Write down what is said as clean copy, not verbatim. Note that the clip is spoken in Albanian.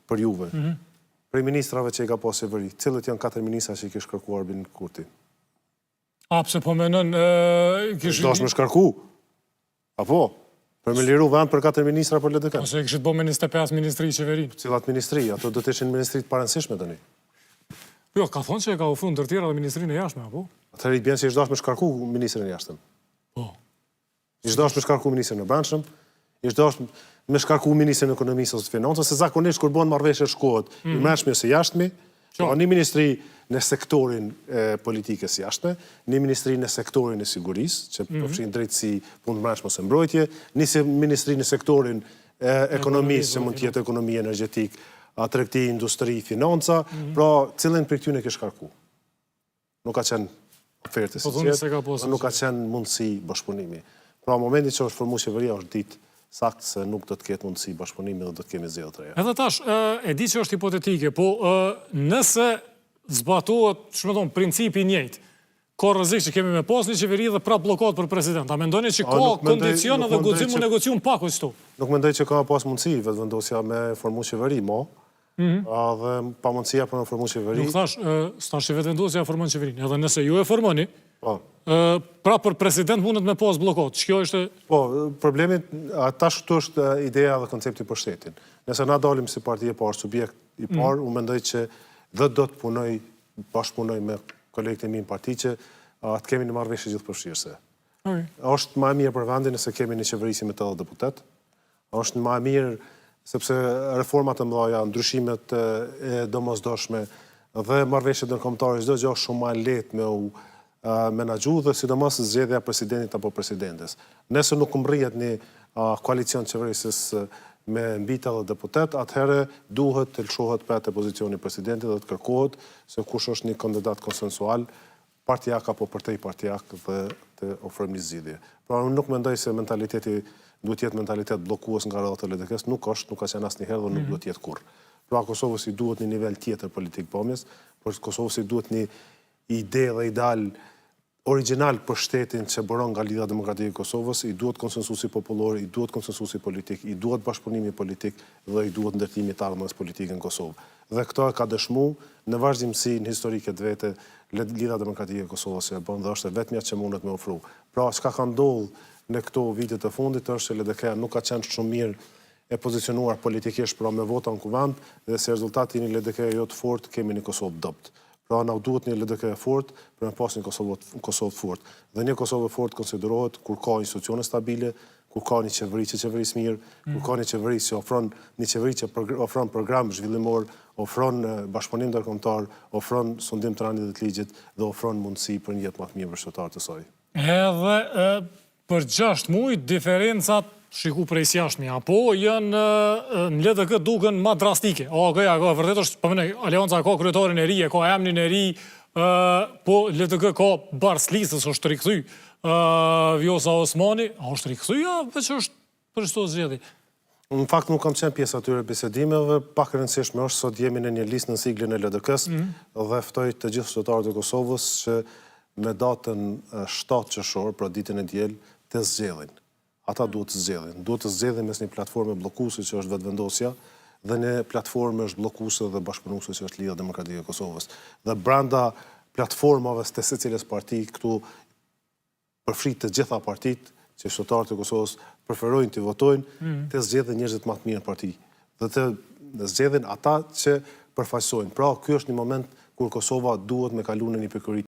për juve. Prej ministrave që i ka posë veri, cilët janë 4 ministra që i kishë kërku Albin Kurti? Pse po menon... Do është me shkarku? Apo? Për me liru vend për 4 ministra për LDK? Ose e kishët bo me 25 ministri i qeveri? Cilat ministri? Ato do të ishin ministrit parënsishme të një? Jo, ka thonë që e ka ofru ndër tjera dhe ministrinë e jashtme, apo? Atëherë i bjenë që ishtë dash me shkarku ministrin e jashtëm. Po. Ishtë dash me shkarku ministrin e brendshëm, ishtë dash me shkarku ministrin e ekonomisë ose të financës, se zakonisht kur bon marrëveshje shkohet i mëshme ose jashtëmi, një ministri në sektorin politikës jashtme, një ministri në sektorin e sigurisë, që përfshin drejtësi punë mëshme ose mbrojtje, një ministri në sektorin ekonomisë, që mund tjetë ekonomi energjetik, tregti, industri, financa, pra cilën për këtyne ke shkarku. Nuk ka qenë ofertë nuk ka qenë mundësi bashkëpunimi. Pra, momenti që është formu qeveria është ditë sakt se nuk do të ketë mundësi bashkëpunimi dhe do të kemi zgjidhje të reja. Edhe tash, e di që është hipotetike, po nëse zbatohet, shmeton, principi njëjtë, ka rrezik që kemi me pas një qeveri dhe prap bllokohet për president. A mendoni që ka kondicione dhe guxim u negocium pak kështu? Nuk mendoj që ka pas mundësi vetëvendosja me formu qeveri, dhe pa mundësia për me formu qeveri. Nuk thash, s'tash që vetëvendosja formon qeverin, edhe nëse ju e formoni, pra për president mundet me pas blokot, që kjo është... Po, problemit, tash këtu është ideja dhe koncepti për shtetin. Nëse na dalim si parti e parë, subjekt i parë, unë mendoj që dhe do të punoj, bashkëpunoj me kolegët e mi në parti që të kemi në marrëveshje gjithë përfshirëse. Është ma mirë për vendin nëse kemi një qeverisi me 80 deputet, është ma mirë sepse reformat e mëdha, ndryshimet e domosdoshme dhe marrëveshjet ndërkombëtare çdo gjë është shumë më lehtë me u menaxhu dhe sidomos zgjedhja e presidentit apo presidentes. Nëse nuk mrrihet një koalicion qeverisës me mbi 80 deputet, atëherë duhet të lëshohet për atë pozicioni presidentit dhe të kërkohet se kush është një kandidat konsensual, partijak apo përtej partijak dhe të ofrojmë një zgjidhje. Pra unë nuk mendoj se mentaliteti duhet jetë mentalitet bllokues nga radhët e LDK-s, nuk është, nuk ka qenë asnjëherë dhe nuk do të jetë kurrë. Pra Kosovës i duhet një nivel tjetër politik pamjes, por Kosovës i duhet një ide dhe ideal original për shtetin që bëron nga Lidha Demokratike e Kosovës, i duhet konsensusi popullor, i duhet konsensusi politik, i duhet bashkëpunimi politik dhe i duhet ndërtimi të ardhmës politike në Kosovë. Dhe këto e ka dëshmu në vazhdimsi në historike të vete Lidha Demokratike e Kosovës që e bën dhe është e vetmja që mundet me ofru. Pra, çka ka ndodhur në këto vitet e fundit është që LDK nuk ka qenë shumë mirë e pozicionuar politikisht pra me vota në kuvend dhe se rezultati një LDK jo të fort kemi një Kosovë dopt. Pra na duhet një LDK fort për me pas një Kosovë fort. Dhe një Kosovë fort konsiderohet kur ka institucione stabile, kur ka një qeveri që qeveris mirë, kur ka një qeveri që ofron një qeveri që ofron program zhvillimor, ofron bashkëpunim ndërkombëtar, ofron sundim të rëndit të ligjit dhe ofron mundësi për një jetë më të mirë për qytetarët e saj. Edhe për 6 muaj diferencat shiku prej jashtmi, apo janë në LDK duken ma drastike. Vërtet është, përmene, Alianca ka kryetarin e ri, ka emnin e ri, po LDK ka Barslisës, është rikthy, Vjosa Osmani, është rikthy, veç është për çdo zgjedhje. Në fakt nuk kam qenë pjesë atyre bisedimeve, pak rëndësishme është sot jemi në një listë në siglën e LDK-s dhe ftoj të gjithë qytetarët e Kosovës që me datën 7 qershor, pra ditën e diel, të zgjedhin. Ata duhet të zgjedhin. Duhet të zgjedhin mes një platforme bllokuese që është vetëvendosja dhe një platforme është bllokuese dhe bashkëpunuese që është Lidha Demokratike e Kosovës. Dhe brenda platformave të secilës parti këtu përfshit të gjitha partitë që qytetarët e Kosovës preferojnë të votojnë, të zgjedhin njerëzit më të mirë në parti. Dhe të zgjedhin ata që përfaqësojnë. Pra, ky është një moment kur Kosova duhet me kalu në një pikëri